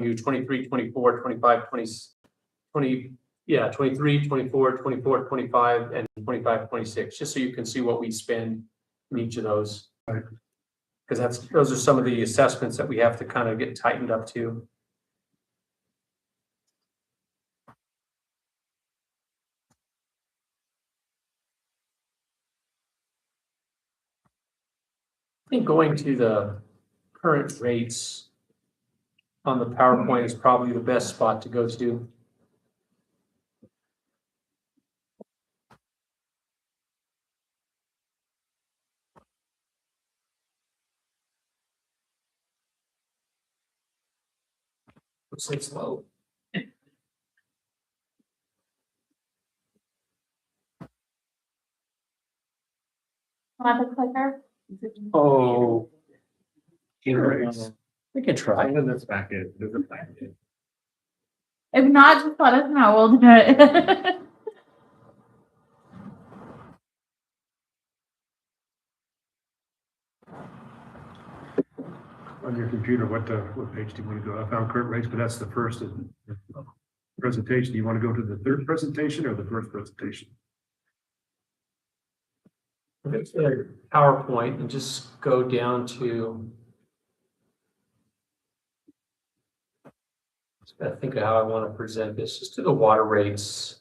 you 23, 24, 25, 20, yeah, 23, 24, 24, 25, and 25, 26, just so you can see what we spend in each of those. Right. Because those are some of the assessments that we have to kind of get tightened up to. I think going to the current rates on the PowerPoint is probably the best spot to go to. Looks like it's low. Want the clicker? Oh. Rates. We can try. And then that's back in. There's a back in. If not, just let us know. We'll do it. On your computer, what page do you want to go? I found current rates, but that's the first presentation. Do you want to go to the third presentation or the first presentation? Let's go to PowerPoint and just go down to. I think of how I want to present this, just to the water rates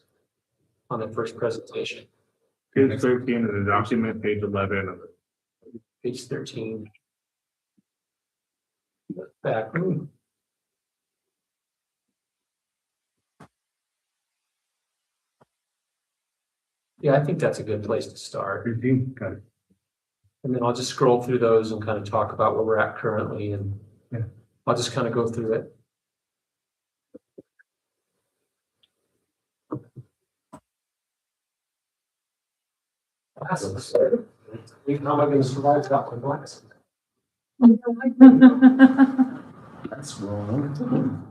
on the first presentation. Page 13 of the document, page 11 of it. Page 13. Back. Yeah, I think that's a good place to start. 13, got it. And then I'll just scroll through those and kind of talk about where we're at currently, and Yeah. I'll just kind of go through it. How am I going to survive without my glasses? That's wrong.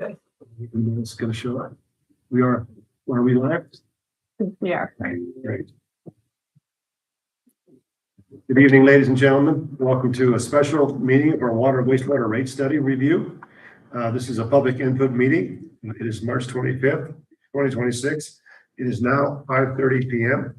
Okay. It's going to show up. Are we live? Yeah. Great. Good evening, ladies and gentlemen. Welcome to a special meeting of our water and wastewater rate study review. This is a public input meeting. It is March 25th, 2026. It is now 5:30 p.m.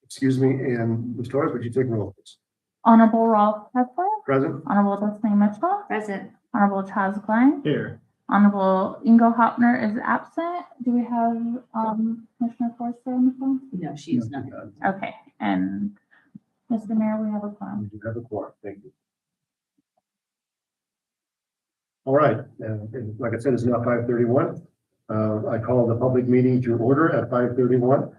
Excuse me, and Ms. Torres, would you take roll, please? Honorable Ralph Heffler, Present? Honorable Destiny Mitchell, Present. Honorable Chaz Klein, Here. Honorable Ingo Hopner is absent. Do we have Commissioner Forster on the phone? No, she's not. Okay, and Mr. Mayor, we have a quorum. We do have a quorum. Thank you. All right, and like I said, it's now 5:31. I call the public meeting to order at 5:31.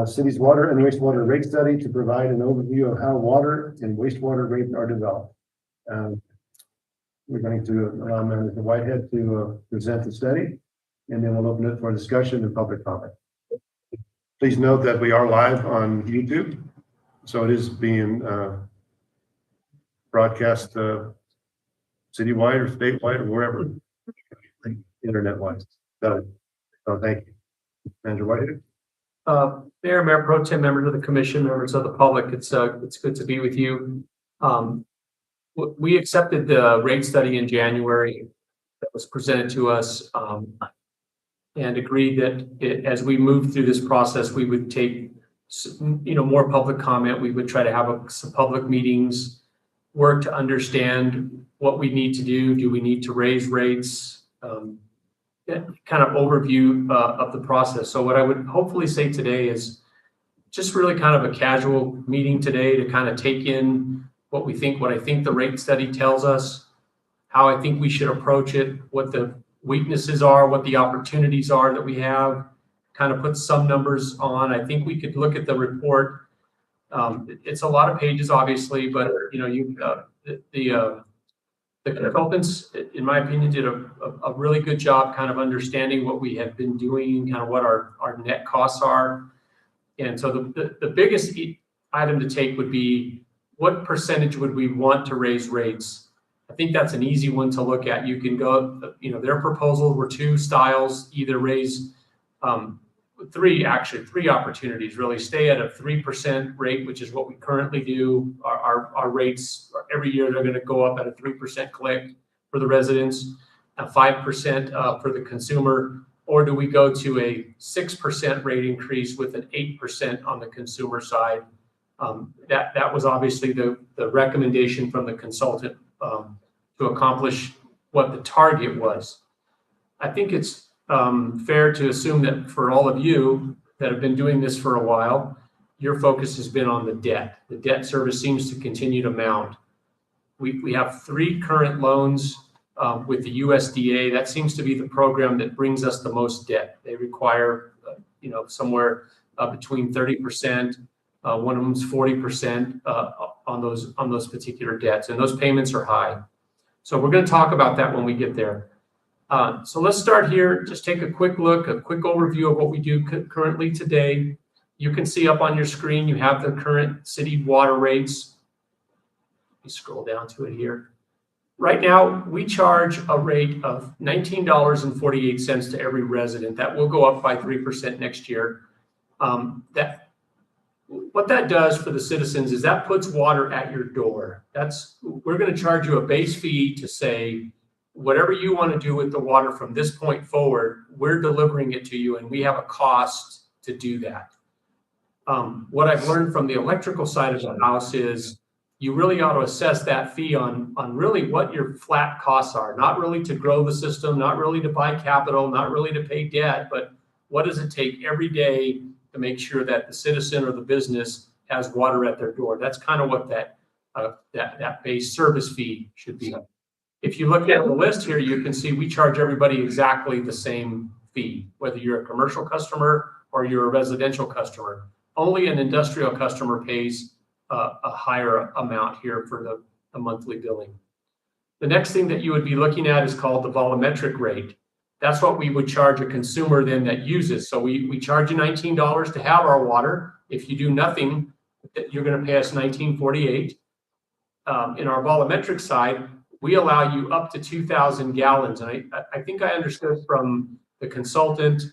City's water and wastewater rate study to provide an overview of how water and wastewater rates are developed. We're going to allow Manager Whitehead to present the study, and then we'll open it for discussion and public comment. Please note that we are live on YouTube, so it is being broadcast citywide or statewide or wherever, internet-wise. So thank you. Manager Whitehead. Mayor Pro Tem, members of the commission, members of the public, it's good to be with you. We accepted the rate study in January that was presented to us, and agreed that as we move through this process, we would take more public comment. We would try to have some public meetings, work to understand what we need to do. Do we need to raise rates? Kind of overview of the process. So what I would hopefully say today is just really kind of a casual meeting today to kind of take in what I think the rate study tells us, how I think we should approach it, what the weaknesses are, what the opportunities are that we have, kind of put some numbers on. I think we could look at the report. It's a lot of pages, obviously, but the consultants, in my opinion, did a really good job kind of understanding what we have been doing, kind of what our net costs are. And so the biggest item to take would be, what percentage would we want to raise rates I think that's an easy one to look at. You can go, you know, their proposals were two styles, either raise three opportunities, really. Stay at a 3% rate, which is what we currently do. Our rates every year, they're going to go up at a 3% click for the residents, a 5% for the consumer, or do we go to a 6% rate increase with an 8% on the consumer side? That was obviously the recommendation from the consultant to accomplish what the target was. I think it's fair to assume that for all of you that have been doing this for a while, your focus has been on the debt. The debt service seems to continue to mount. We have 3 current loans with the USDA. That seems to be the program that brings us the most debt. They require, you know, somewhere between 30%, one of them's 40% on those particular debts, and those payments are high. So we're going to talk about that when we get there. So let's start here. Just take a quick look, a quick overview of what we do currently today. You can see up on your screen, you have the current city water rates. Let me scroll down to it here. Right now, we charge a rate of $19.48 to every resident. That will go up by 3% next year. What that does for the citizens is that puts water at your door. We're going to charge you a base fee to say, whatever you want to do with the water from this point forward, we're delivering it to you, and we have a cost to do that. What I've learned from the electrical side of the house is you really ought to assess that fee on really what your flat costs are, not really to grow the system, not really to buy capital, not really to pay debt, but what does it take every day to make sure that the citizen or the business has water at their door. That's kind of what that base service fee should be. If you look at the list here, you can see we charge everybody exactly the same fee, whether you're a commercial customer or you're a residential customer. Only an industrial customer pays a higher amount here for the monthly billing. The next thing that you would be looking at is called the volumetric rate. That's what we would charge a consumer then that uses. So we charge you $19 to have our water. If you do nothing, you're going to pay us $19.48. In our volumetric side, we allow you up to 2,000 gallons. And I think I understood from the consultant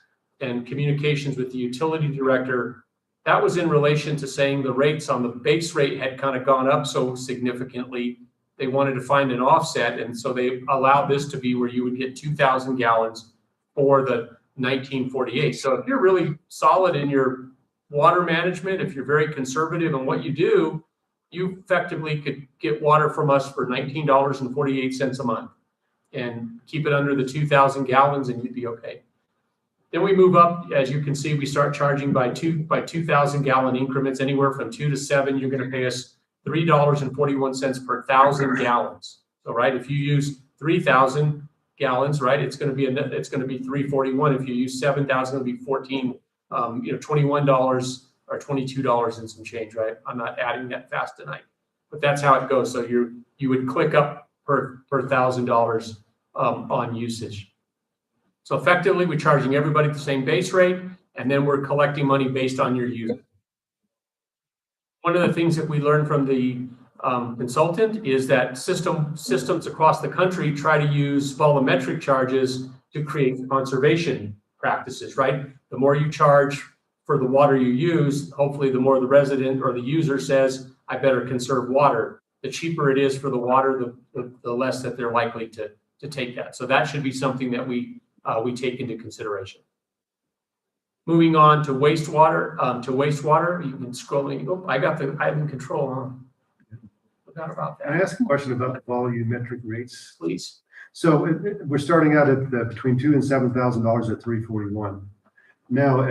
and communications with the utility director, that was in relation to saying the rates on the base rate had kind of gone up so significantly. They wanted to find an offset, and so they allowed this to be where you would get 2,000 gallons for the $19.48. So if you're really solid in your water management, if you're very conservative in what you do, you effectively could get water from us for $19.48 a month and keep it under the 2,000 gallons, and you'd be okay. Then we move up, as you can see, we start charging by 2,000 gallon increments, anywhere from 2 to 7. You're going to pay us $3.41 per 1,000 gallons. So, right, if you use 3,000 gallons, right, it's going to be $3.41. If you use 7,000, it'll be $21 or $22 and some change, right? I'm not adding that fast tonight, but that's how it goes. So you would click up per $1,000 on usage. So effectively, we're charging everybody the same base rate, and then we're collecting money based on your use. One of the things that we learned from the consultant is that systems across the country try to use volumetric charges to create conservation practices, right? The more you charge for the water you use, hopefully the more the resident or the user says, I better conserve water. The cheaper it is for the water, the less that they're likely to take that. So that should be something that we take into consideration. Moving on to wastewater. You can scroll in. Oh, I'm in control, huh? Forgot about Can I that. ask a question about the volumetric rates? Please. So we're starting out at between $2,000 and $7,000 at $3.41. Now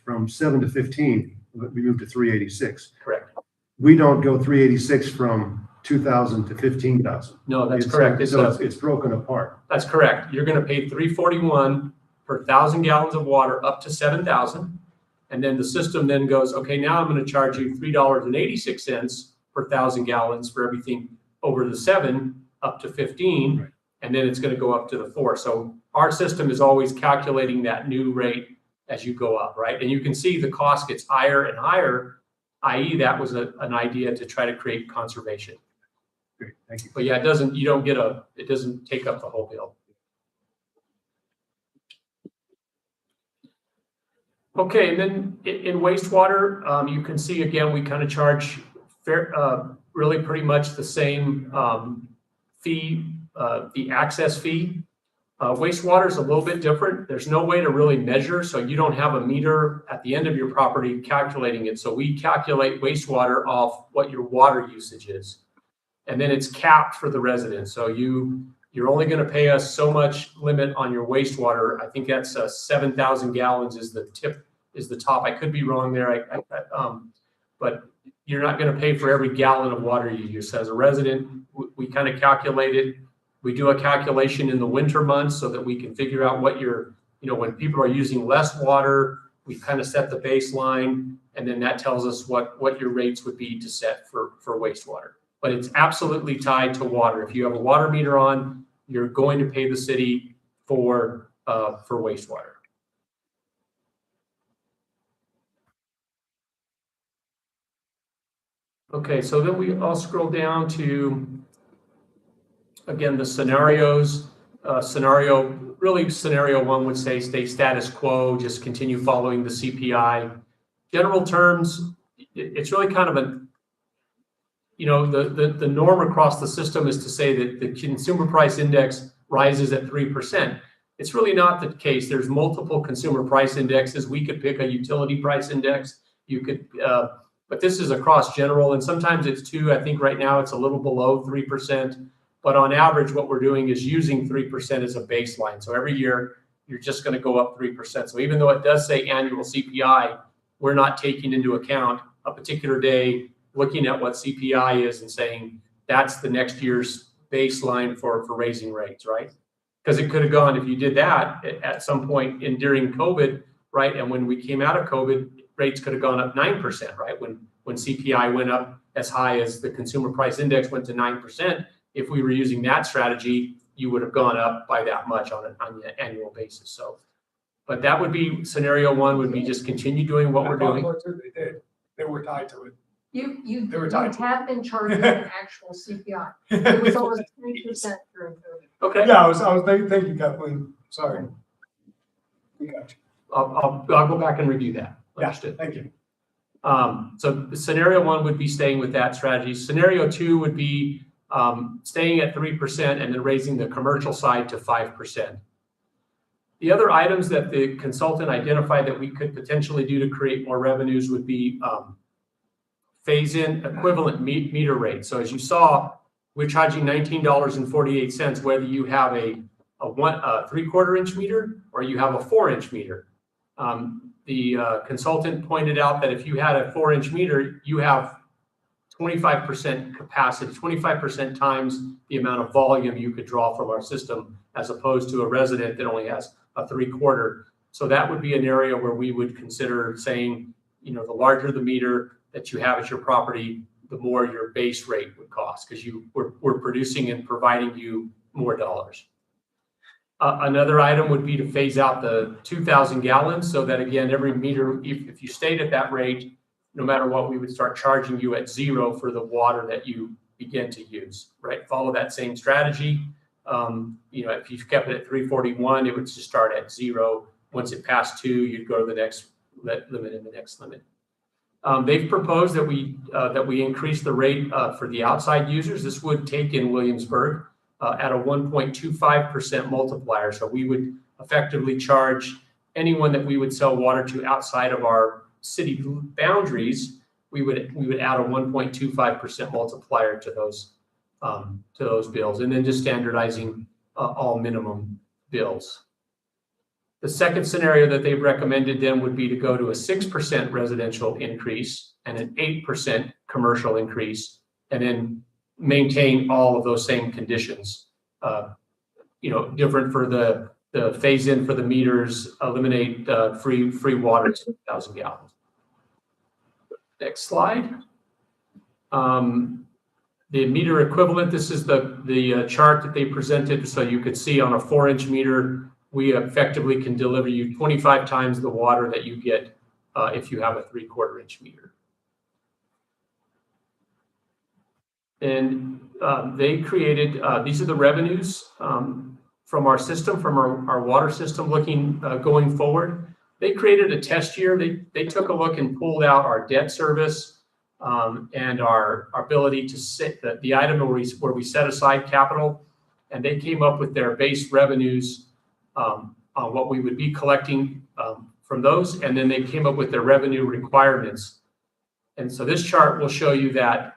from 7 to 15, we move to $3.86. Correct. We don't go $3.86 from 2,000 to 15,000. No, that's correct. It's broken apart. That's correct. You're going to pay $3.41 per 1,000 gallons of water up to 7,000. And then the system then goes, okay, now I'm going to charge you $3.86 per 1,000 gallons for everything over the 7 up to 15. Right. And then it's going to go up to the 4. So our system is always calculating that new rate as you go up, right? And you can see the cost gets higher and higher, i.e. that was an idea to try to create conservation. Great, Thank you. But yeah, it doesn't take up the whole bill. Okay, and then in wastewater, you can see again, we kind of charge really pretty much the same fee, the access fee. Wastewater is a little bit different. There's no way to really measure, so you don't have a meter at the end of your property calculating it. So we calculate wastewater off what your water usage is. And then it's capped for the residents. So you're only going to pay us so much limit on your wastewater. I think that's 7,000 gallons is the top. I could be wrong there. But you're not going to pay for every gallon of water you use. As a resident, we kind of calculate it. We do a calculation in the winter months so that we can figure out what when people are using less water, we kind of set the baseline, and then that tells us what your rates would be to set for wastewater. But it's absolutely tied to water. If you have a water meter on, you're going to pay the city for wastewater. Okay, so then I'll scroll down to, again, the scenarios. Scenario 1 would say stay status quo, just continue following the CPI. General terms, it's really kind of the norm across the system is to say that the consumer price index rises at 3%. It's really not the case. There's multiple consumer price indexes. We could pick a utility price index. You could, but this is across general, and sometimes it's 2. I think right now it's a little below 3%. But on average, what we're doing is using 3% as a baseline. So every year, you're just going to go up 3%. So even though it does say annual CPI, we're not taking into account a particular day, looking at what CPI is and saying that's the next year's baseline for raising rates, right? Because it could have gone, if you did that at some point during COVID, right? And when we came out of COVID, rates could have gone up 9%, right? When CPI went up as high as the consumer price index went to 9%, if we were using that strategy, you would have gone up by that much on an annual basis. So, but that would be scenario 1 would be just continue doing what we're doing. They did. They were tied to it. You They were tied. have been charging an actual CPI. It was almost 3% during COVID. Okay. Yeah, I was thank you, Kathleen. Sorry. We got you. I'll go back and review that. Yeah, Understood. thank you. So scenario 1 would be staying with that strategy. Scenario 2 would be staying at 3% and then raising the commercial side to 5%. The other items that the consultant identified that we could potentially do to create more revenues would be phase in equivalent meter rate. So as you saw, we're charging $19.48 whether you have a 3/4 inch meter or you have a 4-inch meter. The consultant pointed out that if you had a 4-inch meter, you have 25% capacity, 25% times the amount of volume you could draw from our system, as opposed to a resident that only has a 3/4. So that would be an area where we would consider saying, the larger the meter that you have at your property, the more your base rate would cost, because we're producing and providing you more dollars. Another item would be to phase out the 2,000 gallons, so that again, every meter, if you stayed at that rate, no matter what, we would start charging you at 0 for the water that you begin to use, right? Follow that same strategy. If you kept it at 341, it would just start at 0. Once it passed 2, you'd go to the next limit and the next limit. They've proposed that we increase the rate for the outside users. This would take in Williamsburg at a 1.25% multiplier. So we would effectively charge anyone that we would sell water to outside of our city boundaries. We would add a 1.25% multiplier to those bills, and then just standardizing all minimum bills. The second scenario that they've recommended then would be to go to a 6% residential increase and an 8% commercial increase, and then maintain all of those same conditions. Different for the phase in for the meters, eliminate free water to 2,000 gallons. Next slide. The meter equivalent, this is the chart that they presented. So you could see on a 4-inch meter, we effectively can deliver you 25 times the water that you get if you have a 3/4 inch meter. And they created, these are the revenues from our system, from our water system looking going forward. They created a test year. They took a look and pulled out our debt service and our ability to set the item where we set aside capital. And they came up with their base revenues on what we would be collecting from those. And then they came up with their revenue requirements. And so this chart will show you that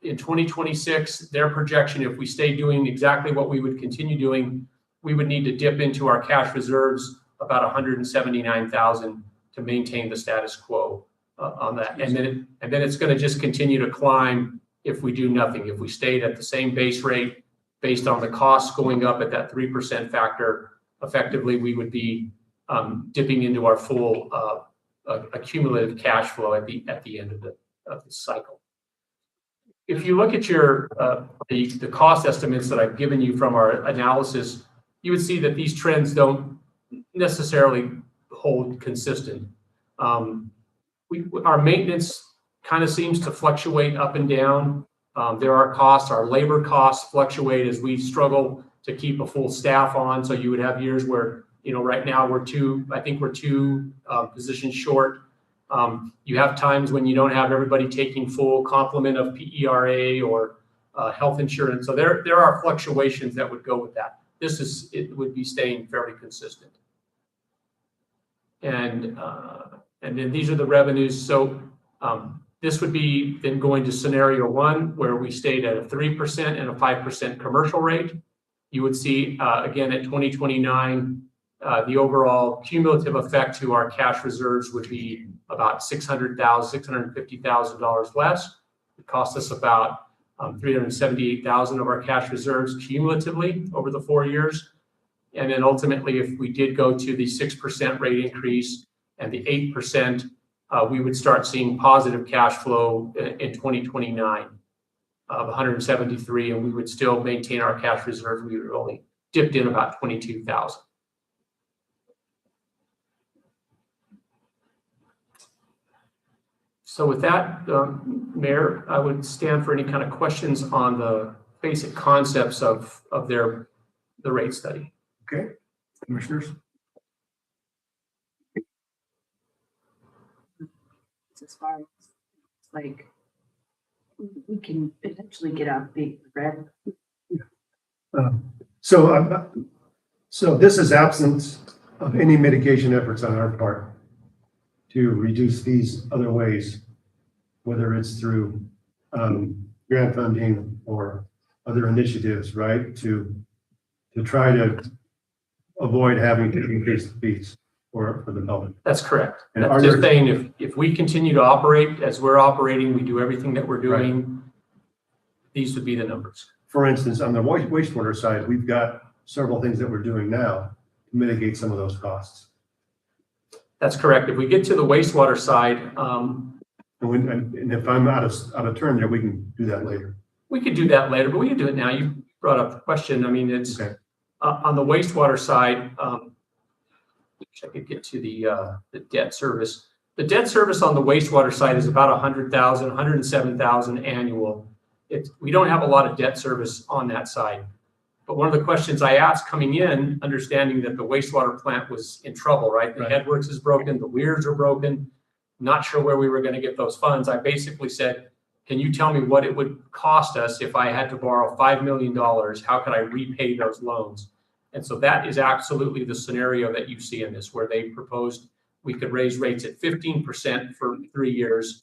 in 2026, their projection, if we stay doing exactly what we would continue doing, we would need to dip into our cash reserves about 179,000 to maintain the status quo on that. And then it's going to just continue to climb if we do nothing. If we stayed at the same base rate based on the costs going up at that 3% factor, effectively we would be dipping into our full accumulative cash flow at the end of the cycle. If you look at your the cost estimates that I've given you from our analysis, you would see that these trends don't necessarily hold consistent. Our maintenance kind of seems to fluctuate up and down. There are costs, our labor costs fluctuate as we struggle to keep a full staff on. So you would have years where, you know, right now we're two positions short. You have times when you don't have everybody taking full complement of PERA or health insurance. So there are fluctuations that would go with that. It would be staying fairly consistent. And then these are the revenues. So this would be then going to scenario one, where we stayed at a 3% and a 5% commercial rate. You would see again at 2029, the overall cumulative effect to our cash reserves would be about $650,000 less. It cost us about $378,000 of our cash reserves cumulatively over the 4 years. And then ultimately, if we did go to the 6% rate increase and the 8%, we would start seeing positive cash flow in 2029 of 173, and we would still maintain our cash reserve. We would only dipped in about 22,000. So with that, Mayor, I would stand for any kind of questions on the basic concepts of the rate study. Okay, commissioners? As far as like we can potentially get a big red. So this is absence of any mitigation efforts on our part to reduce fees other ways, whether it's through grant funding or other initiatives, right? To try to avoid having to increase the fees for the public. That's correct. And That's just saying if we continue to operate as we're operating, we do everything that we're doing, these would be the numbers. For instance, on the wastewater side, we've got several things that we're doing now to mitigate some of those costs. That's correct. If we get to the wastewater side, And if I'm out of turn there, we can do that later. we could do that later, but we can do it now. You brought up the question. I mean, it's Okay. On the wastewater side. Wish I could get to the debt service. The debt service on the wastewater side is about 100,000, 107,000 annual. We don't have a lot of debt service on that side. But one of the questions I asked coming in, understanding that the wastewater plant was in trouble, right? The headworks is broken, the weirs are broken, not sure where we were going to get those funds. I basically said, can you tell me what it would cost us if I had to borrow $5 million? How could I repay those loans? And so that is absolutely the scenario that you see in this, where they proposed we could raise rates at 15% for 3 years,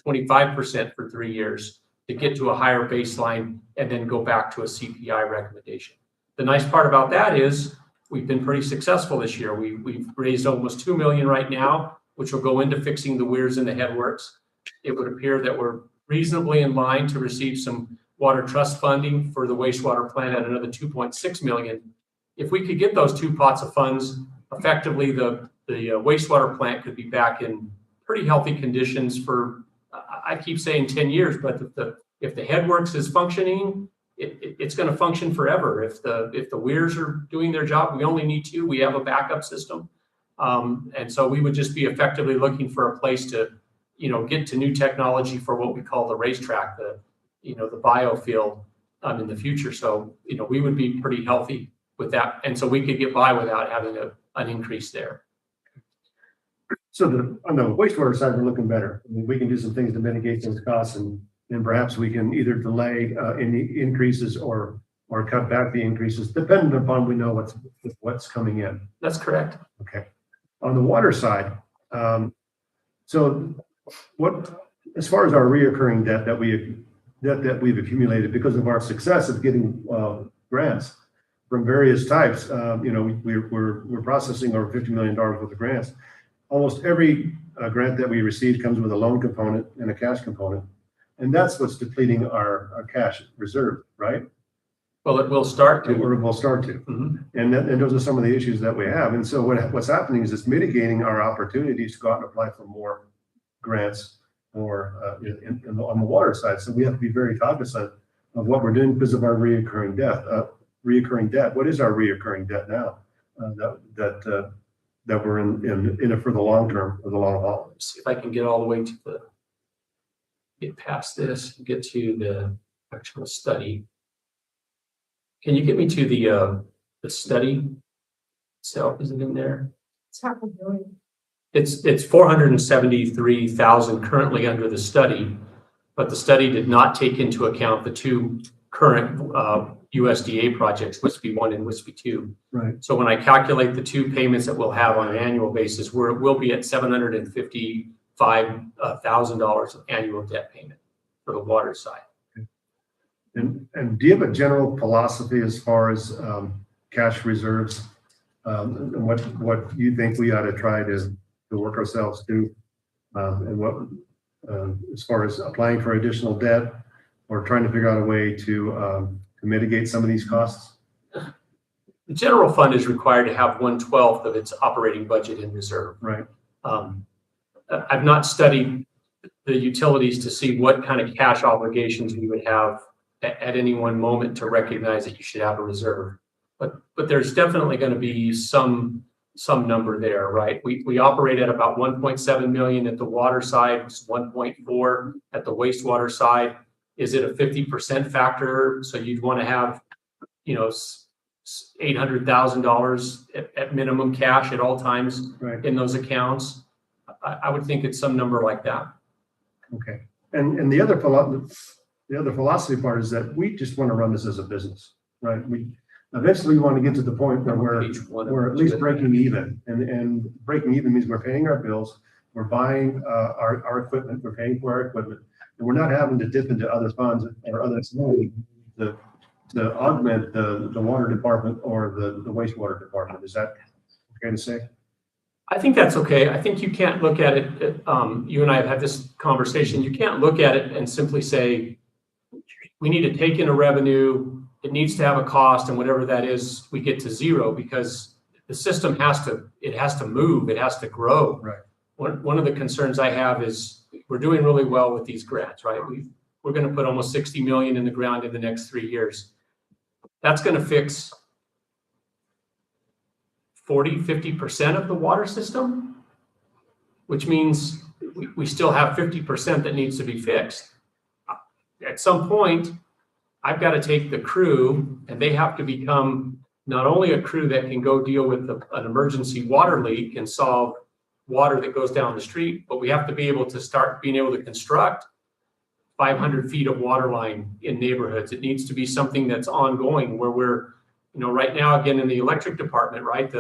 25% for 3 years to get to a higher baseline and then go back to a CPI recommendation. The nice part about that is we've been pretty successful this year. We've raised almost $2 million right now, which will go into fixing the weirs and the headworks. It would appear that we're reasonably in line to receive some water trust funding for the wastewater plant at another $2.6 million. If we could get those two pots of funds, effectively the wastewater plant could be back in pretty healthy conditions for, I keep saying 10 years, but if the headworks is functioning, it's going to function forever. If the weirs are doing their job, we only need 2. We have a backup system. And so we would just be effectively looking for a place to, get to new technology for what we call the racetrack, the biofuel in the future. So, we would be pretty healthy with that. And so we could get by without having an increase there. So on the wastewater side, we're looking better. I mean, we can do some things to mitigate those costs, and perhaps we can either delay any increases or cut back the increases, depending upon we know what's coming in. That's correct. Okay. On the water side, so as far as our reoccurring debt that we've accumulated because of our success of getting grants from various types, we're processing over $50 million worth of grants. Almost every grant that we receive comes with a loan component and a cash component, and that's what's depleting our cash reserve, right? Well, it will start to. Or will start to. Mhm. And those are some of the issues that we have. And so what's happening is it's mitigating our opportunities to go out and apply for more grants or on the water side. So we have to be very cognizant of what we're doing because of our reoccurring debt. What is our reoccurring debt now? That we're in it for the long term, for the long haul. Let's see if I can get all the way to get past this, and get to the actual study. Can you get me to the study itself? Is it in there? It's half a billion. It's 473,000 currently under the study, but the study did not take into account the two current USDA projects, WSP 1 and WSP 2. Right. So when I calculate the two payments that we'll have on an annual basis, we'll be at $755,000 of annual debt payment for the water side. And do you have a general philosophy as far as cash reserves? And what you think we ought to try to work ourselves to? And what as far as applying for additional debt or trying to figure out a way to mitigate some of these costs? The general fund is required to have 1/12 of its operating budget in reserve. Right. I've not studied the utilities to see what kind of cash obligations we would have at any one moment to recognize that you should have a reserve. But there's definitely going to be some number there, right? We operate at about 1.7 million at the water side, 1.4 at the wastewater side. Is it a 50% factor? So you'd want to have, $800,000 at minimum cash at all times Right. in those accounts. I would think it's some number like that. Okay. And the other philosophy part is that we just want to run this as a business, right? We eventually want to get to the point where we're at least breaking even, and breaking even means we're paying our bills, we're buying our equipment, we're paying for our equipment, and we're not having to dip into other funds or other to augment the water department or the wastewater department. Is that okay to say? I think that's okay. I think you can't look at it, you and I have had this conversation, you can't look at it and simply say, we need to take in a revenue, it needs to have a cost, and whatever that is, we get to zero, because the system has to move, it has to grow. Right. One of the concerns I have is we're doing really well with these grants, right? We're going to put almost 60 million in the ground in the next 3 years. That's going to fix 40-50% of the water system, which means we still have 50% that needs to be fixed. At some point, I've got to take the crew, and they have to become not only a crew that can go deal with an emergency water leak and solve water that goes down the street, but we have to be able to start being able to construct 500 feet of water line in neighborhoods. It needs to be something that's ongoing, where we're, right now, again, in the electric department, right?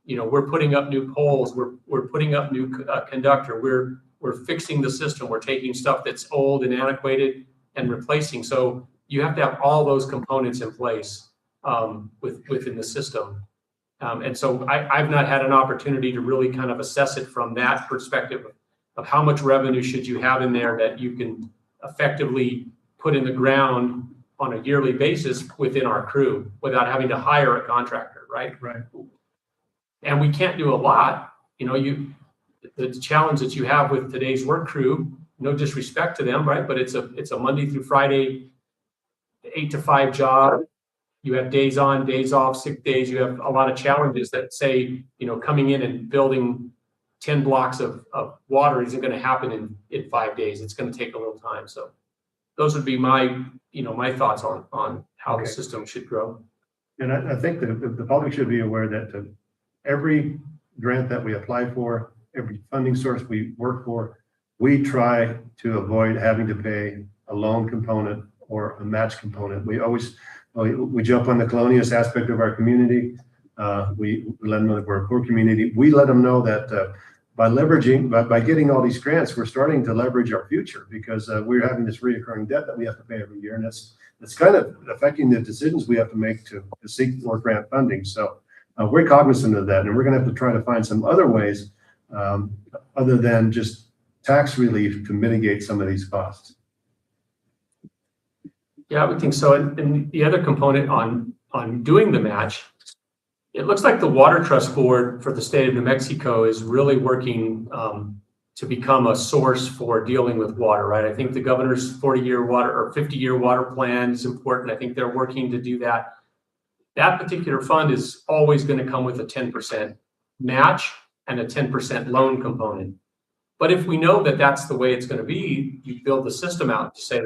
We're putting up new poles, we're putting up new conductor, we're fixing the system, we're taking stuff that's old and antiquated and replacing. So you have to have all those components in place within the system. And so I've not had an opportunity to really kind of assess it from that perspective of how much revenue should you have in there that you can effectively put in the ground on a yearly basis within our crew without having to hire a contractor, right? Right. And we can't do a lot. The challenge that you have with today's work crew, no disrespect to them, right? But it's a Monday through Friday, 8 to 5 job. You have days on, days off, sick days. You have a lot of challenges that say, coming in and building 10 blocks of water isn't going to happen in 5 days. It's going to take a little time. So those would be my, my thoughts on how the Okay. system should grow. And I think that the public should be aware that every grant that we apply for, every funding source we work for, we try to avoid having to pay a loan component or a match component. We jump on the colonious aspect of our community. We let them know that we're a poor community. We let them know that by getting all these grants, we're starting to leverage our future because we're having this reoccurring debt that we have to pay every year. And it's kind of affecting the decisions we have to make to seek more grant funding. So we're cognizant of that, and we're going to have to try to find some other ways other than just tax relief to mitigate some of these costs. Yeah, I would think so. And the other component on doing the match, it looks like the Water Trust Board for the state of New Mexico is really working to become a source for dealing with water, right? I think the governor's 40-year water or 50-year water plan is important. I think they're working to do that. That particular fund is always going to come with a 10% match and a 10% loan component. But if we know that that's the way it's going to be, you build the system out to say,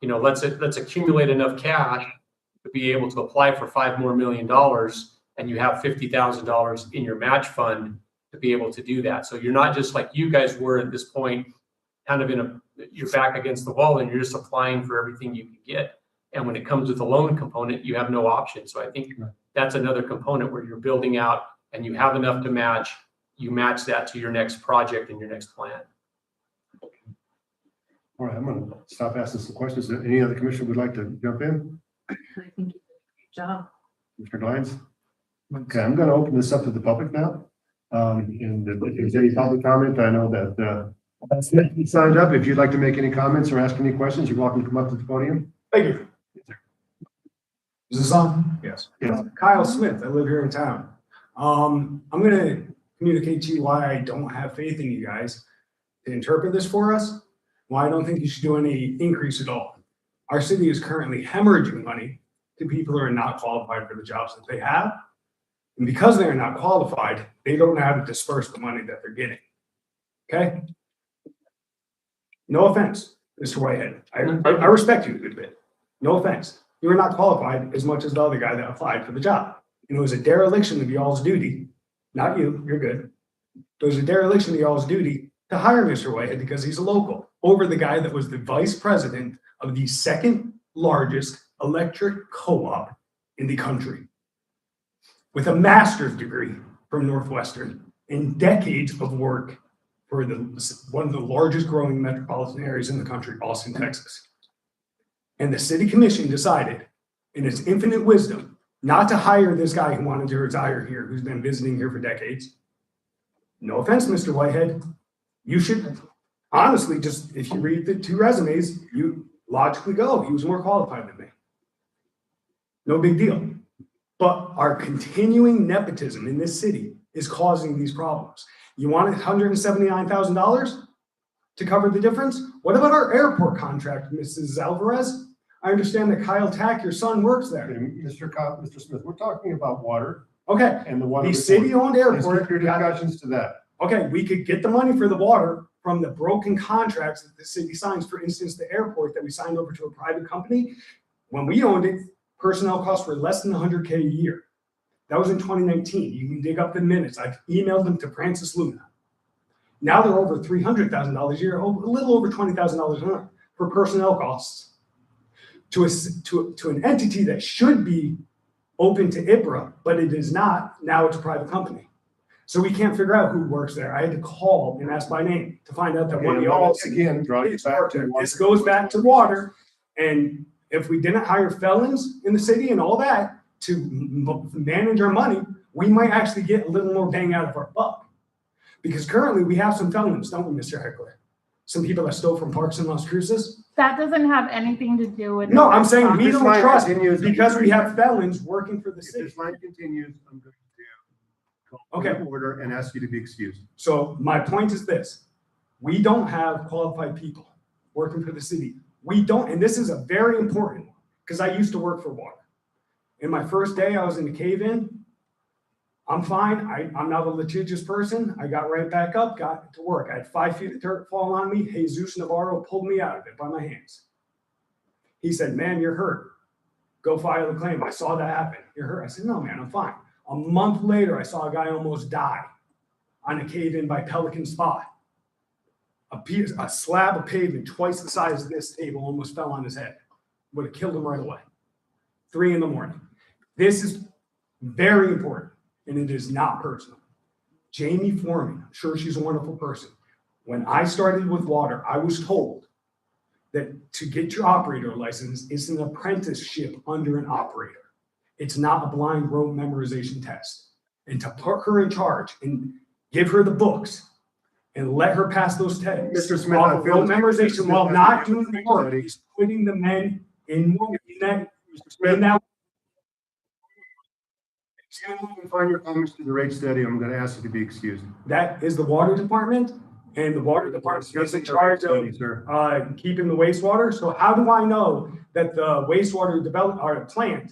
let's accumulate enough cash to be able to apply for $5 more million, and you have $50,000 in your match fund to be able to do that. So you're not just like you guys were at this point, kind of you're back against the wall and you're just applying for everything you can get. And when it comes with the loan component, you have no option. So I think that's another component where you're building out and you have enough to match. You match that to your next project and your next plan. All right, I'm going to stop asking some questions. Any other commissioner would like to jump in? I think you did a great job. Mr. Glines? Okay, I'm going to open this up to the public now. And if there's any public comment, I know that you signed up. If you'd like to make any comments or ask any questions, you're welcome to come up to the podium. Thank you. Is this on? Yes. Yes. Kyle Smith, I live here in town. I'm gonna communicate to you why I don't have faith in you guys to interpret this for us, why I don't think you should do any increase at all. Our city is currently hemorrhaging money to people who are not qualified for the jobs that they have. And because they are not qualified, they don't know how to disperse the money that they're getting. Okay? No offense, Mr. Whitehead. I respect you a good bit. No offense. You are not qualified as much as the other guy that applied for the job. And it was a dereliction of y'all's duty, not you, you're good. It was a dereliction of y'all's duty to hire Mr. Whitehead because he's a local over the guy that was the vice president of the second largest electric co-op in the country with a master's degree from Northwestern and decades of work for one of the largest growing metropolitan areas in the country, Austin, Texas. And the city commission decided in its infinite wisdom not to hire this guy who wanted to retire here, who's been visiting here for decades. No offense, Mr. Whitehead. You should honestly just, if you read the two resumes, you logically go, he was more qualified than me. No big deal. But our continuing nepotism in this city is causing these problems. You want $179,000 to cover the difference? What about our airport contract, Mrs. Alvarez? I understand that Kyle Tack, your son, works there. Mr. Smith, we're talking about water Okay, and the water. the city-owned Let's airport. keep your discussions to that. Okay, we could get the money for the water from the broken contracts that the city signs. For instance, the airport that we signed over to a private company. When we owned it, personnel costs were less than $100K a year. That was in 2019. You can dig up the minutes. I've emailed them to Francis Luna. Now they're over $300,000 a year, a little over $20,000 a month for personnel costs to an entity that should be open to IPRA, but it is not. Now it's a private company. So we can't figure out who works there. I had to call and ask by name to find out that one of y'all. Once again, draw you back to water. This goes back to water. And if we didn't hire felons in the city and all that to manage our money, we might actually get a little more bang out of our buck. Because currently we have some felons, don't we, Mr. Heckler? Some people that stole from parks in Las Cruces. That doesn't have anything to do with. No, I'm saying we This don't line trust continues. because we have felons working for the If city. this line continues, I'm going to call Okay. order and ask you to be excused. So my point is this, we don't have qualified people working for the city. We don't, and this is a very important one, because I used to work for water. In my first day, I was in the cave-in. I'm fine. I'm not a litigious person. I got right back up, got to work. I had 5 feet of dirt fall on me. Jesus Navarro pulled me out of it by my hands. He said, "Man, you're hurt. Go file a claim." I saw that happen. "You're hurt." I said, "No, man, I'm fine." A month later, I saw a guy almost die on a cave-in by Pelican Spot. A slab of pavement twice the size of this table almost fell on his head. Would have killed him right away. 3 a.m. This is very important, and it is not personal. Jamie Foreman, I'm sure she's a wonderful person. When I started with water, I was told that to get your operator license, it's an apprenticeship under an operator. It's not a blind rote memorization test. And to put her in charge and give her the books and let her pass those tests. Mr. Smith, I off of feel rote memorization while not doing the work, Study. he's putting the men in that. Mr. Smith, In that find your comments to the rate study. I'm going to ask you to be excused. that is the water department, and the water department is in charge of Study, sir. keeping the wastewater. So how do I know that the wastewater plant,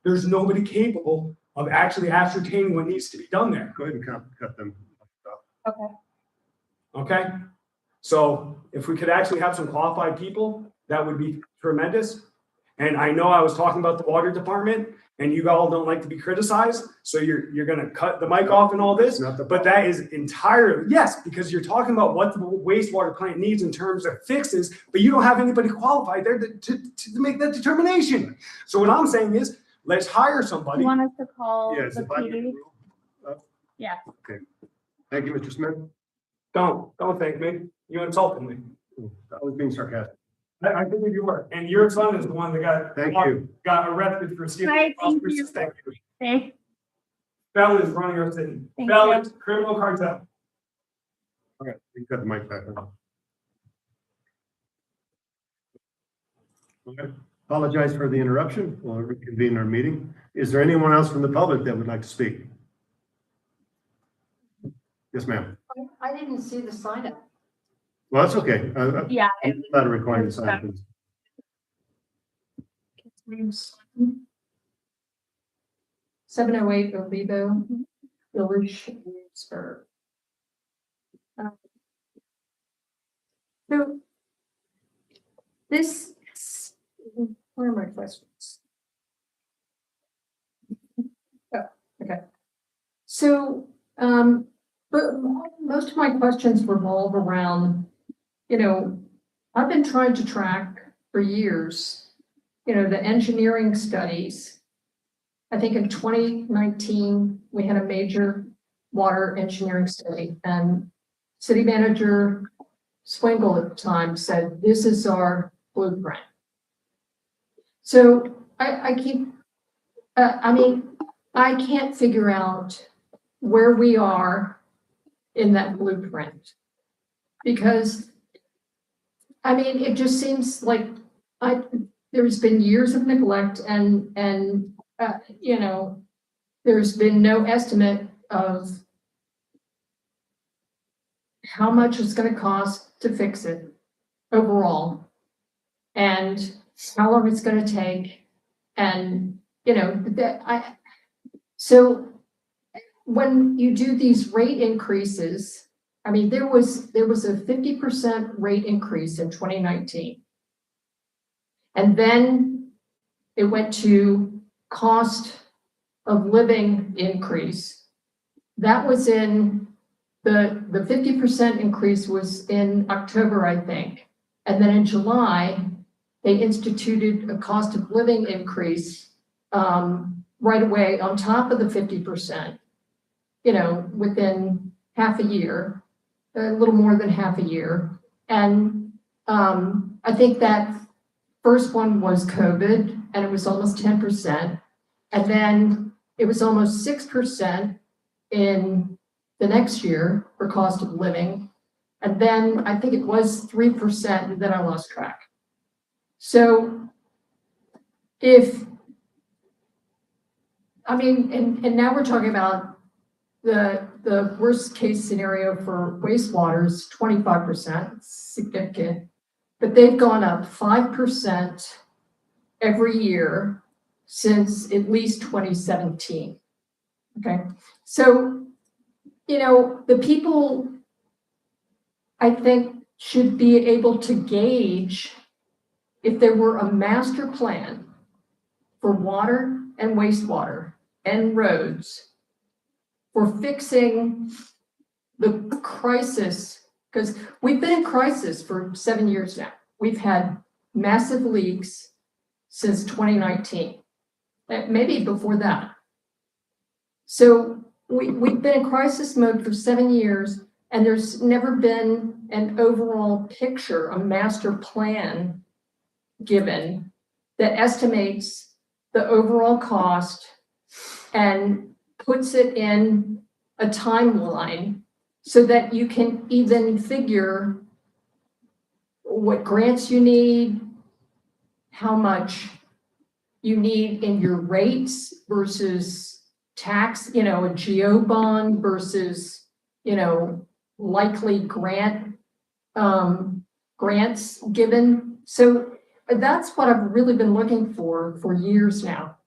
there's nobody capable of actually ascertaining what needs to be done there? Go ahead and cut them. Okay. Okay? So if we could actually have some qualified people, that would be tremendous. And I know I was talking about the water department, and you all don't like to be criticized, so you're gonna cut the mic off and all this, Not the- but that is entirely, yes, because you're talking about what the wastewater plant needs in terms of fixes, but you don't have anybody qualified there to make that determination. So what I'm saying is, let's hire somebody. You want us to call Yes, the if I PD? can. Yeah. Thank you, Mr. Smith. Don't thank me. You insulted me. I was being sarcastic. I figured you were. And your son is the one that Thank you. got arrested for stealing. Right, thank phosphorus. you. Thank you. Hey, Felons running our city. Thank Felons, criminal cartel. All right, you cut the mic back on. Okay. Apologize for the interruption. We'll reconvene our meeting. Is there anyone else from the public that would like to speak? Yes, ma'am. I didn't see the sign up. Well, that's okay. yeah. I'm not a required sign. please. 708 Olivo Village, Williamsburg. So this, where are my questions? Oh, okay. So, but most of my questions revolve around, I've been trying to track for years, the engineering studies. I think in 2019, we had a major water engineering study, and city manager Swingle at the time said, "This is our blueprint." So I can't figure out where we are in that blueprint. Because, it just seems like there's been years of neglect and there's been no estimate of how much it's going to cost to fix it overall and how long it's going to take. And, so when you do these rate increases, there was a 50% rate increase in 2019. And then it went to cost of living increase. That was in the 50% increase was in October, I think. And then in July, they instituted a cost of living increase right away on top of the 50%, within half a year, a little more than half a year. And I think that first one was COVID, and it was almost 10%. And then it was almost 6% in the next year for cost of living. And then I think it was 3%, and then I lost track. So and now we're talking about the worst case scenario for wastewater is 25%, significant, but they've gone up 5% every year since at least 2017. Okay, so, the people, I think, should be able to gauge if there were a master plan for water and wastewater and roads for fixing the crisis, because we've been in crisis for 7 years now. We've had massive leaks since 2019, maybe before that. So we've been in crisis mode for 7 years, and there's never been an overall picture, a master plan given that estimates the overall cost and puts it in a timeline so that you can even figure what grants you need, how much you need in your rates versus tax, you know, a geo bond versus, you know, likely grants given. So that's what I've really been looking for years now.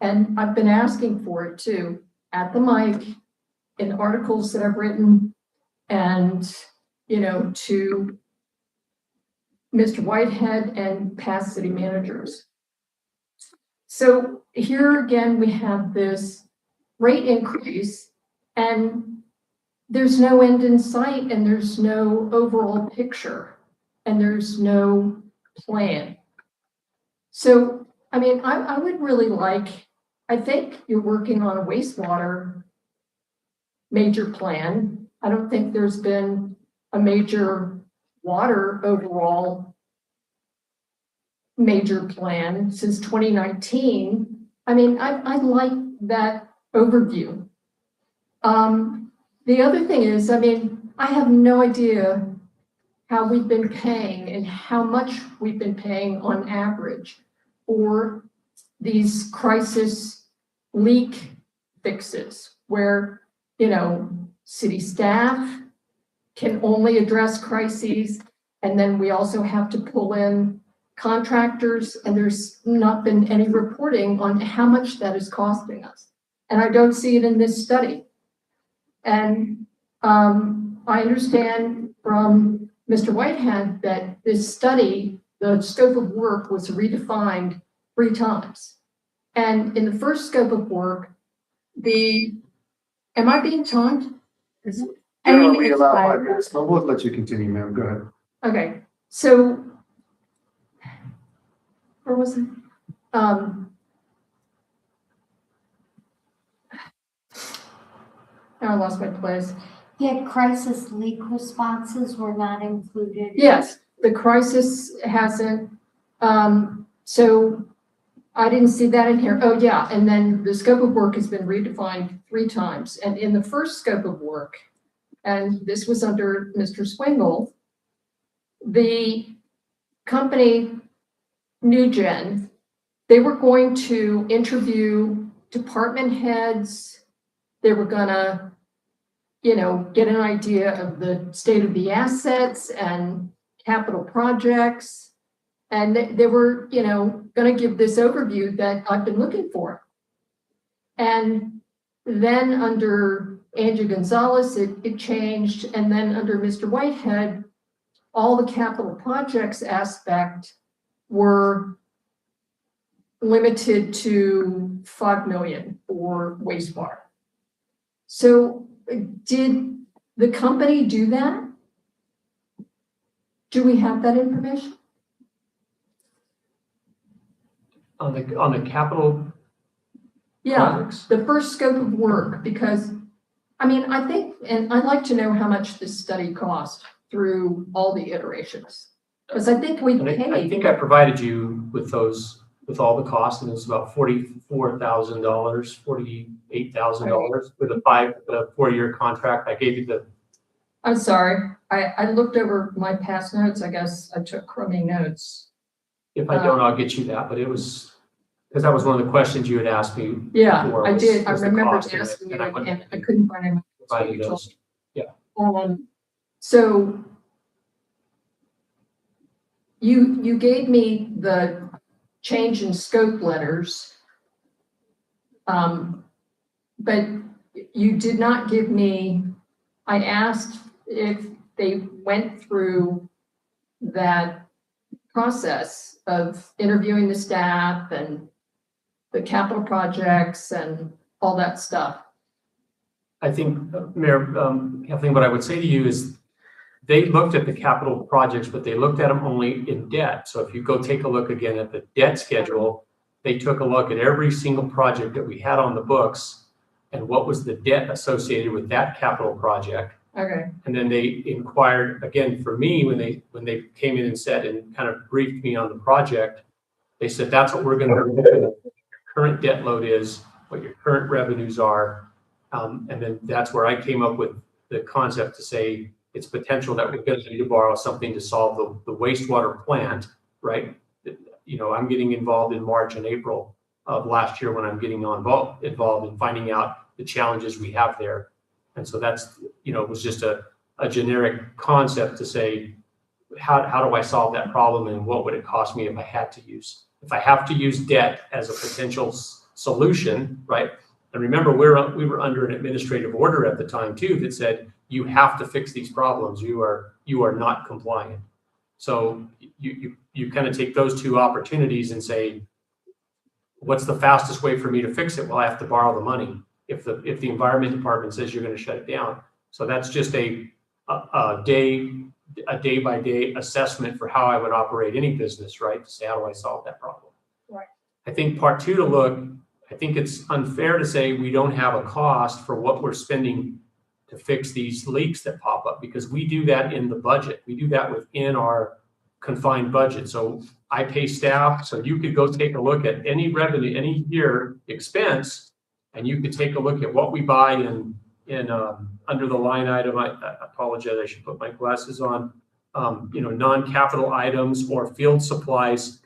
And I've been asking for it too, at the mic, in articles that I've written, and, you know, to Mr. Whitehead and past city managers. So here again, we have this rate increase, and there's no end in sight, and there's no overall picture, and there's no plan. So, I mean, I would really like, I think you're working on a wastewater major plan. I don't think there's been a major water overall major plan since 2019. I mean, I like that overview. The other thing is, I mean, I have no idea how we've been paying and how much we've been paying on average for these crisis leak fixes where, you know, city staff can only address crises. And then we also have to pull in contractors, and there's not been any reporting on how much that is costing us. And I don't see it in this study. And I understand from Mr. Whitehead that this study, the scope of work was redefined 3 times. And in the first scope of work, am I being timed? We allow 5 minutes, but we'll let you continue, ma'am. Go ahead. Okay, so where was it? Now I lost my place. Yeah, crisis leak responses were not included. Yes, the crisis hasn't, so I didn't see that in here. Oh, yeah, and then the scope of work has been redefined 3 times. And in the first scope of work, and this was under Mr. Swingle, the company NewGen, they were going to interview department heads. They were gonna, you know, get an idea of the state of the assets and capital projects. And they were, you know, gonna give this overview that I've been looking for. And then under Andrew Gonzalez, it changed. And then under Mr. Whitehead, all the capital projects aspect were limited to 5 million for wastewater. So did the company do that? Do we have that information? On the capital Yeah, projects? the first scope of work, because, I mean, I think, and I'd like to know how much this study cost through all the iterations. Because I think we And I think I provided you with those, with all the costs, and it was about $44,000, $48,000 with a 4-year contract. I gave you the. I'm sorry, I looked over my past notes. I guess I took crummy notes. If I don't, I'll get you that, but it was, because that was one of the questions you had asked me. Yeah, before, I did. I was the remember cost, asking you, and I went and I couldn't find any. provided those. So you gave me the change in scope letters, but you did not give me, I asked if they went through that process of interviewing the staff and the capital projects and all that stuff. I think, Mayor, Kathleen, what I would say to you is they looked at the capital projects, but they looked at them only in debt. So if you go take a look again at the debt schedule, they took a look at every single project that we had on the books and what was the debt associated with that capital project. Okay. And then they inquired again for me when they came in and said and kind of briefed me on the project. They said, that's what we're going to look at. What your current debt load is, what your current revenues are. And then that's where I came up with the concept to say it's potential that we're going to need to borrow something to solve the wastewater plant, right? You know, I'm getting involved in March and April of last year when I'm getting involved in finding out the challenges we have there. And so that's, you know, it was just a generic concept to say, how do I solve that problem and what would it cost me if I have to use debt as a potential solution, right? And remember, we were under an administrative order at the time too that said you have to fix these problems. You are not compliant. So you kind of take those two opportunities and say, what's the fastest way for me to fix it? Well, I have to borrow the money if the environment department says you're going to shut it down. So that's just a day by day assessment for how I would operate any business, right? To say, how do I solve that problem? Right. I think part two to look, I think it's unfair to say we don't have a cost for what we're spending to fix these leaks that pop up, because we do that in the budget. We do that within our confined budget. So I pay staff, so you could go take a look at any revenue, any year expense, and you could take a look at what we buy in under the line item. I apologize, I should put my glasses on. You know, non-capital items or field supplies.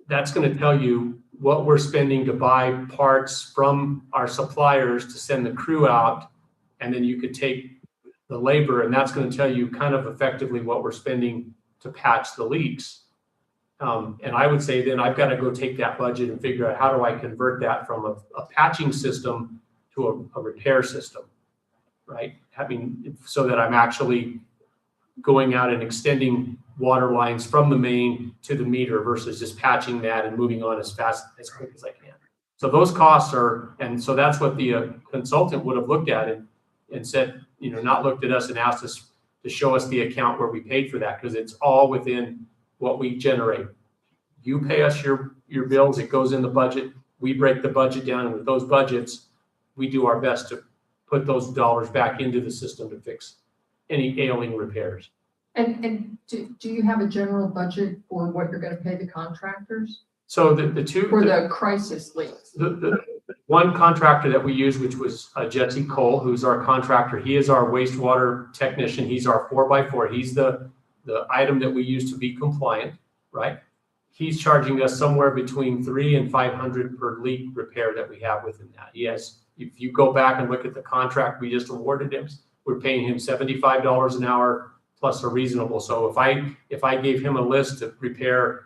That's going to tell you what we're spending to buy parts from our suppliers to send the crew out. And then you could take the labor, and that's going to tell you kind of effectively what we're spending to patch the leaks. And I would say then I've got to go take that budget and figure out how do I convert that from a patching system to a repair system, right? So that I'm actually going out and extending water lines from the main to the meter versus just patching that and moving on as quick as I can. So those costs and so that's what the consultant would have looked at and said, you know, not looked at us and asked us to show us the account where we paid for that, because it's all within what we generate. You pay us your bills, it goes in the budget, we break the budget down, and with those budgets, we do our best to put those dollars back into the system to fix any ailing repairs. And do you have a general budget for what you're going to pay the contractors So the two for the crisis leaks? The one contractor that we use, which was Jesse Cole, who's our contractor, he is our wastewater technician. He's our 4x4. He's the item that we use to be compliant, right? He's charging us somewhere between $300 and $500 per leak repair that we have within that. Yes, if you go back and look at the contract we just awarded him, we're paying him $75 an hour plus a reasonable. So if I gave him a list to repair,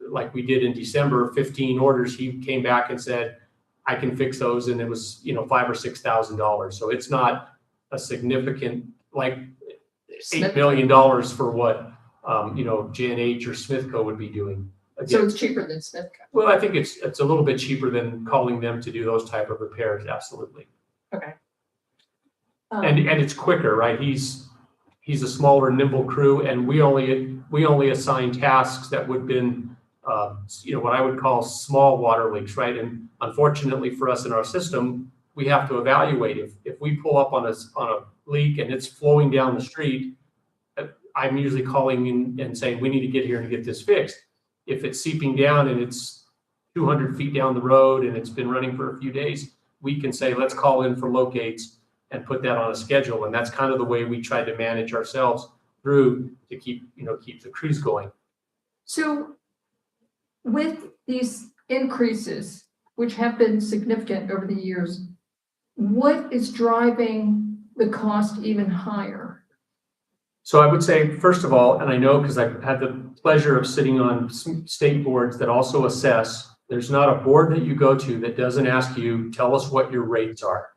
like we did in December, 15 orders, he came back and said, I can fix those, and it was, you know, $5,000 or $6,000. So it's not a significant, like $8 million for what you know, J&H or Smithco would be doing. Again, So it's cheaper than Smithco. well, I think it's a little bit cheaper than calling them to do those type of repairs. Absolutely. Okay. And it's quicker, right? He's a smaller, nimble crew, and we only assign tasks that would have been, you know, what I would call small water leaks, right? And unfortunately for us in our system, we have to evaluate if we pull up on a leak and it's flowing down the street. I'm usually calling in and saying we need to get here and get this fixed. If it's seeping down and it's 200 feet down the road and it's been running for a few days, we can say let's call in for locates and put that on a schedule. And that's kind of the way we try to manage ourselves through to keep the crews going. So with these increases, which have been significant over the years, what is driving the cost even higher? So I would say, first of all, and I know because I've had the pleasure of sitting on state boards that also assess, there's not a board that you go to that doesn't ask you, tell us what your rates are.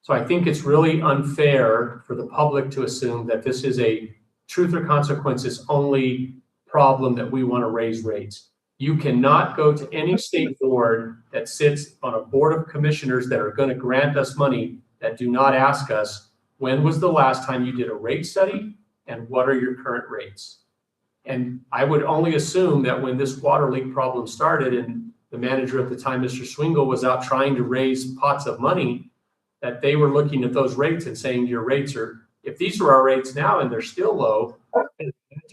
So I think it's really unfair for the public to assume that this is a truth or consequences only problem that we want to raise rates. You cannot go to any state board that sits on a board of commissioners that are going to grant us money that do not ask us, when was the last time you did a rate study and what are your current rates? And I would only assume that when this water leak problem started and the manager at the time, Mr. Swingle, was out trying to raise pots of money, that they were looking at those rates and saying, your rates are, if these are our rates now and they're still low,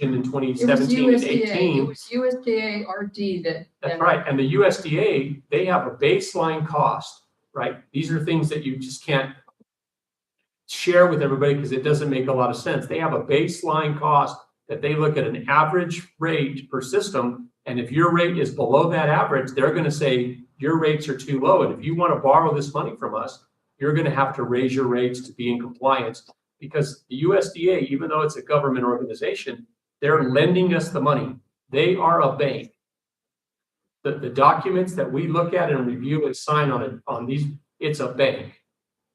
in It was 2017 and USDA, 18. it was USDA RD that. That's right. And the USDA, they have a baseline cost, right? These are things that you just can't share with everybody because it doesn't make a lot of sense. They have a baseline cost that they look at an average rate per system. And if your rate is below that average, they're going to say your rates are too low. And if you want to borrow this money from us, you're going to have to raise your rates to be in compliance, because the USDA, even though it's a government organization, they're lending us the money. They are a bank. The documents that we look at and review and sign on these, it's a bank.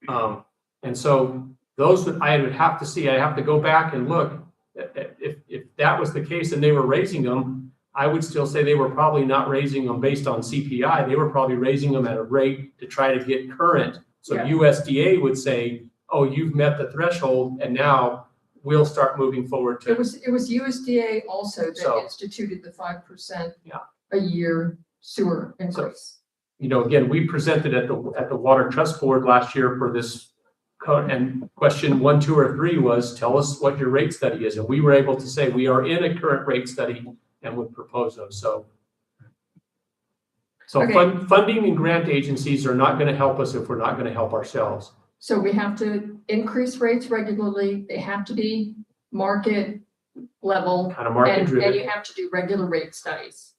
And so those that I would have to see, I have to go back and look. If that was the case and they were raising them, I would still say they were probably not raising them based on CPI. They were probably raising them at a rate to try to get current. So Yeah. USDA would say, oh, you've met the threshold and now we'll start moving forward to. It was USDA also So- that instituted the 5% Yeah. a year sewer increase. You know, again, we presented at the Water Trust Board last year for this code, and question 1, 2, or 3 was, tell us what your rate study is. And we were able to say we are in a current rate study and would propose those. So Okay. Funding and grant agencies are not going to help us if we're not going to help ourselves. So we have to increase rates regularly. They have to be market level. Kind of market And driven. you have to do regular rate studies.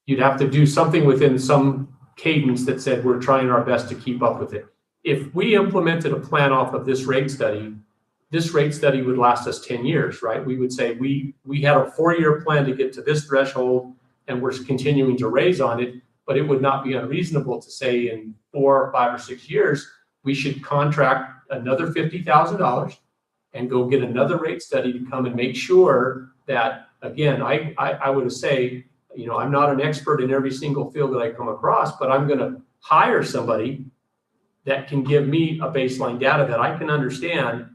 You'd have to do something within some cadence that said we're trying our best to keep up with it. If we implemented a plan off of this rate study would last us 10 years, right? We would say we had a 4-year plan to get to this threshold and we're continuing to raise on it, but it would not be unreasonable to say in 4 or 5 or 6 years, we should contract another $50,000 and go get another rate study to come and make sure that, again, I would say, you know, I'm not an expert in every single field that I come across, but I'm going to hire somebody that can give me a baseline data that I can understand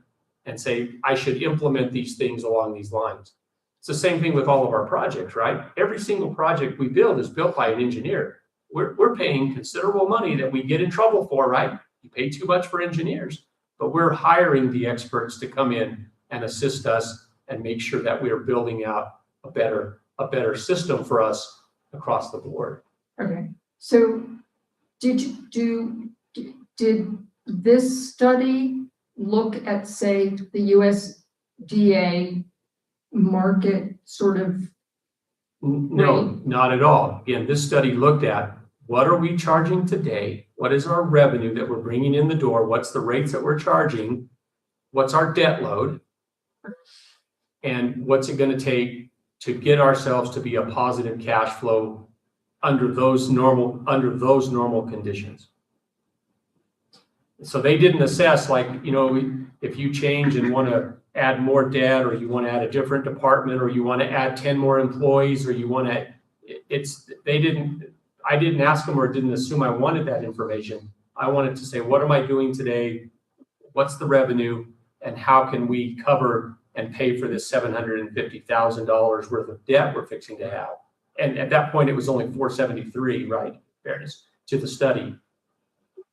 and say, I should implement these things along these lines. It's the same thing with all of our projects, right? Every single project we build is built by an engineer. We're paying considerable money that we get in trouble for, right? You pay too much for engineers, but we're hiring the experts to come in and assist us and make sure that we are building out a better system for us across the board. Okay, so did this study look at, say, the USDA market sort of? No, not at all. Again, this study looked at what are we charging today? What is our revenue that we're bringing in the door? What's the rates that we're charging? What's our debt load? And what's it going to take to get ourselves to be a positive cash flow under those normal conditions? So they didn't assess, like, you know, if you change and want to add more debt, or you want to add a different department, or you want to add 10 more employees, or you want to, I didn't ask them or didn't assume I wanted that information. I wanted to say, what am I doing today? What's the revenue? And how can we cover and pay for this $750,000 worth of debt we're fixing to have? And at that point, it was only 473, right? Fairness to the study.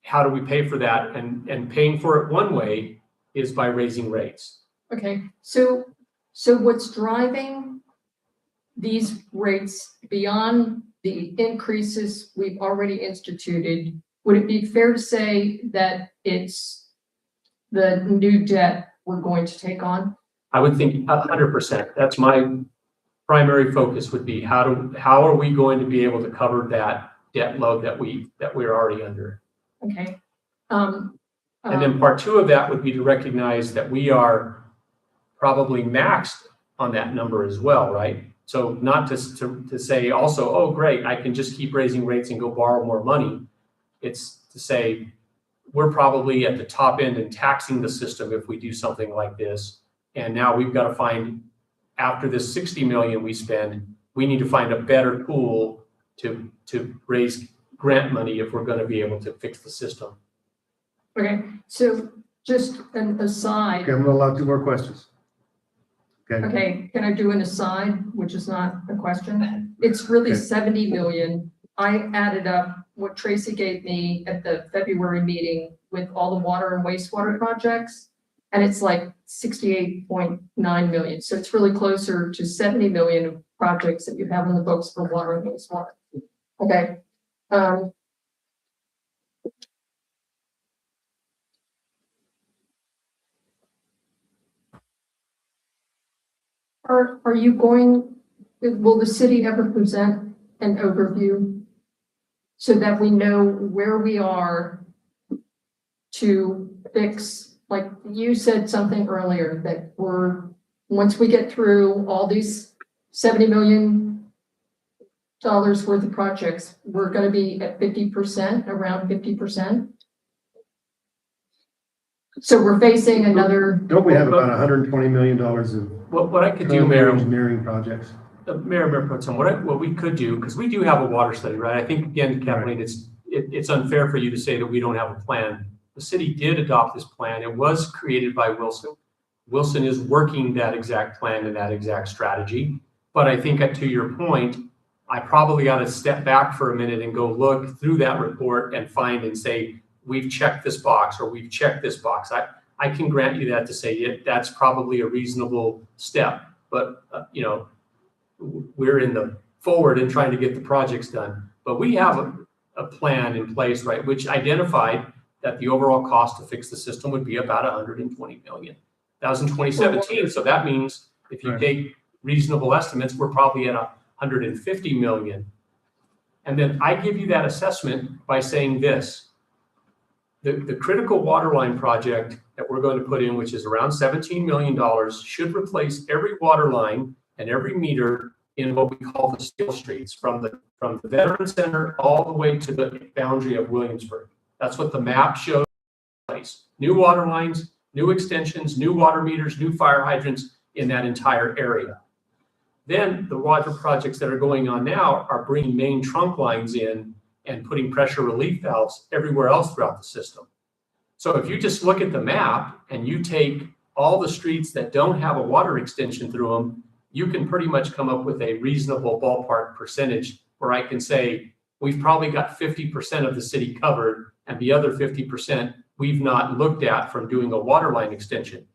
How do we pay for that? And paying for it one way is by raising rates. Okay, so what's driving these rates beyond the increases we've already instituted? Would it be fair to say that it's the new debt we're going to take on? I would think 100%. That's my primary focus, would be how are we going to be able to cover that debt load that we're already under? Okay. And then part 2 of that would be to recognize that we are probably maxed on that number as well, right? So not to say also, oh, great, I can just keep raising rates and go borrow more money. It's to say we're probably at the top end and taxing the system if we do something like this. And now we've got to find, after this 60 million we spend, we need to find a better tool to raise grant money if we're gonna be able to fix the system. Okay, so just an aside, Okay, I'm gonna allow 2 more questions. Okay, okay, can I do an aside, which is not a question? It's really Okay. 70 million. I added up what Tracy gave me at the February meeting with all the water and wastewater projects. And it's like 68.9 million. So it's really closer to 70 million of projects that you have in the books for water and wastewater. Okay. Are you going, will the city ever present an overview so that we know where we are to fix, like you said something earlier, that once we get through all these $70 million worth of projects, we're gonna be at 50%, around 50%? So we're facing another, don't we have about $120 million of What I could do, Mayor, engineering projects? Mayor Pro Tem, what we could do, because we do have a water study, right? I think, again, Kathleen, it's unfair for you to say that we don't have a plan. The city did adopt this plan. It was created by Wilson. Wilson is working that exact plan and that exact strategy. But I think to your point, I probably got to step back for a minute and go look through that report and find and say, we've checked this box or we've checked this box. I can grant you that to say, yeah, that's probably a reasonable step. But, we're in the forward and trying to get the projects done. But we have a plan in place, right, which identified that the overall cost to fix the system would be about 120 million. That was in 2017. So that means if you take reasonable estimates, we're probably at 150 million. And then I give you that assessment by saying this. The critical water line project that we're going to put in, which is around $17 million, should replace every water line and every meter in what we call the steel streets, from the Veteran Center all the way to the boundary of Williamsburg. That's what the map shows. New water lines, new extensions, new water meters, new fire hydrants in that entire area. Then the water projects that are going on now are bringing main trunk lines in and putting pressure relief valves everywhere else throughout the system. So if you just look at the map and you take all the streets that don't have a water extension through them, you can pretty much come up with a reasonable ballpark percentage where I can say, we've probably got 50% of the city covered and the other 50% we've not looked at from doing a water line extension.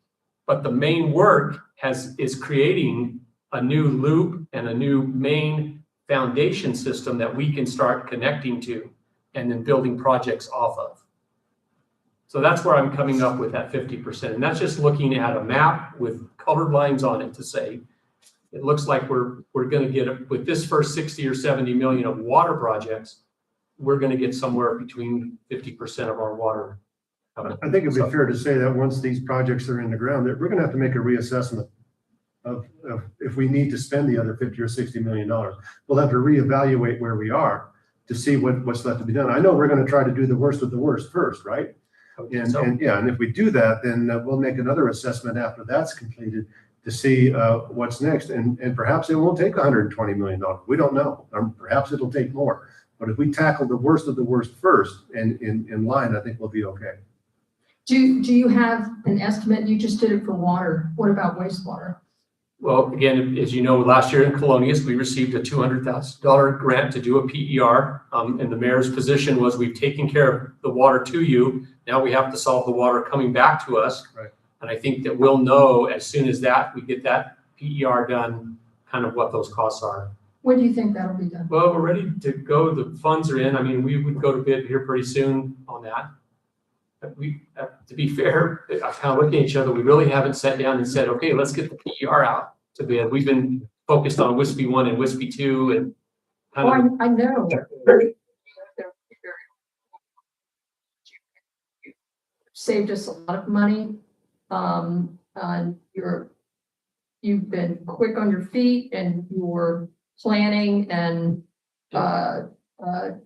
But the main work is creating a new loop and a new main foundation system that we can start connecting to and then building projects off of. So that's where I'm coming up with that 50%. And that's just looking at a map with colored lines on it to say, it looks like we're going to get, with this first 60 or 70 million of water projects, we're going to get somewhere between 50% of our water. I think it'd be fair to say that once these projects are in the ground, that we're going to have to make a reassessment of if we need to spend the other 50 or 60 million dollars. We'll have to reevaluate where we are to see what's left to be done. I know we're going to try to do the worst of the worst first, right? And if we do that, then we'll make another assessment after that's completed to see what's next. And perhaps it won't take $120 million. We don't know. Perhaps it'll take more. But if we tackle the worst of the worst first and in line, I think we'll be okay. do you have an estimate? You just did it for water. What about wastewater? Well, again, as you know, last year in Colonias, we received a $200,000 grant to do a PER. And the mayor's position was, we've taken care of the water to you. Now we have to solve the water coming back to us. Right. And I think that we'll know as soon as we get that PER done, kind of what those costs are. When do you think that'll be done? Well, we're ready to go. The funds are in. I mean, we would go to bid here pretty soon on that. But to be fair, I'm kind of looking at each other. We really haven't sat down and said, okay, let's get the PER out to bid. We've been focused on WISP 1 and WISP 2 and kind of. I know. Saved us a lot of money. You've been quick on your feet and your planning and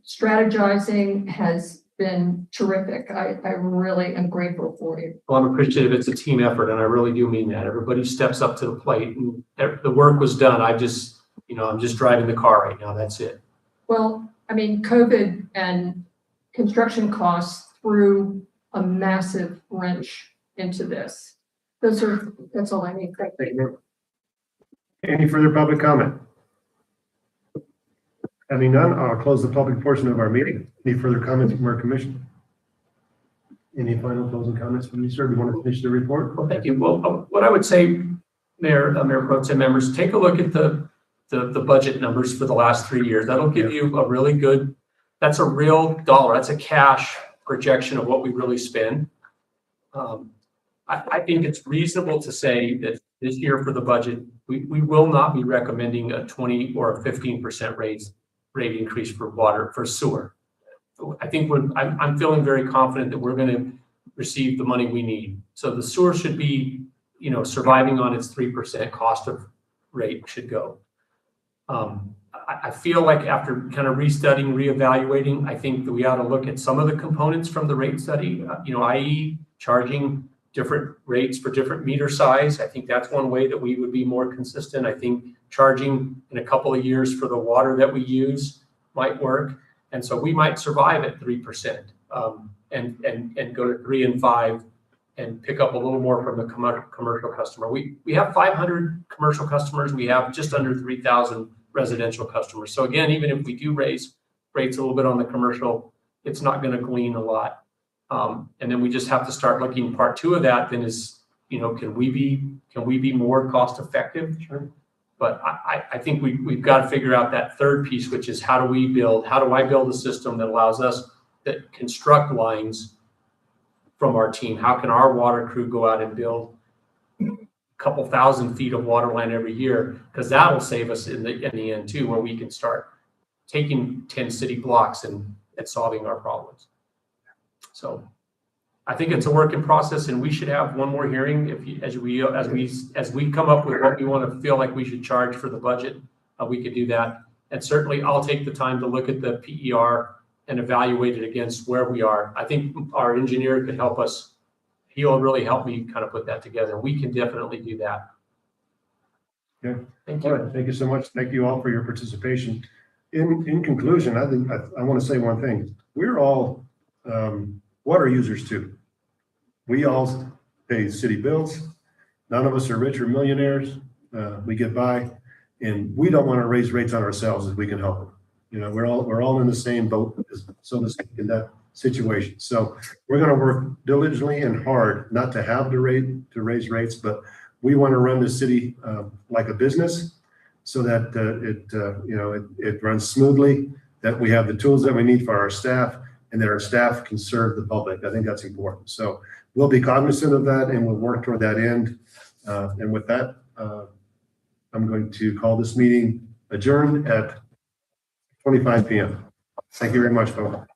strategizing has been terrific. I really am grateful for you. Well, I'm appreciative. It's a team effort, and I really do mean that. Everybody steps up to the plate, and the work was done. I just, You know, I'm just driving the car right now. That's it. Well, I mean, COVID and construction costs threw a massive wrench into this. That's all I need. Thank Thank you. you. Any further public comment? Having none, I'll close the public portion of our meeting. Any further comments from our commission? Any final closing comments from you, sir? Do you want to finish the report? Well, thank you. Well, what I would say, Mayor Pro Tem members, take a look at the budget numbers for the last 3 years. That'll give you a really good, that's a real dollar. That's a cash projection of what we really spend. I think it's reasonable to say that this year for the budget, we will not be recommending a 20 or a 15% rate increase for water, for sewer. I think I'm feeling very confident that we're going to receive the money we need. So the sewer should be, you know, surviving on its 3% cost of rate should go. I feel like after kind of restudying, reevaluating, I think that we ought to look at some of the components from the rate study, you know, i.e. charging different rates for different meter size. I think that's one way that we would be more consistent. I think charging in a couple of years for the water that we use might work. And so we might survive at 3% and go to 3 and 5 and pick up a little more from the commercial customer. We have 500 commercial customers. We have just under 3,000 residential customers. So again, even if we do raise rates a little bit on the commercial, it's not going to glean a lot. And then we just have to start looking. Part 2 of that then is, you know, can we be more cost effective? Sure. But I think we've got to figure out that third piece, which is how do I build a system that allows us to construct lines from our team? How can our water crew go out and build a couple thousand feet of water line every year? Because that will save us in the end too, where we can start taking 10 city blocks and solving our problems. So I think it's a work in process, and we should have one more hearing as we come up with what we want to feel like we should charge for the budget. We could do that, and certainly I'll take the time to look at the PER and evaluate it against where we are. I think our engineer could help us. He'll really help me kind of put that together. We can definitely do that. Yeah. Thank All you. right. Thank you so much. Thank you all for your participation. In conclusion, I think I want to say one thing. We're all water users too. We all pay city bills. None of us are rich or millionaires. We get by, and we don't want to raise rates on ourselves if we can help it. You know, we're all in the same boat, so to speak, in that situation. So we're going to work diligently and hard not to have to raise rates, but we want to run the city like a business, so that it runs smoothly, that we have the tools that we need for our staff, and that our staff can serve the public. I think that's important. So we'll be cognizant of that, and we'll work toward that end. And with that, I'm going to call this meeting adjourned at 25 p.m. Thank you very much, folks.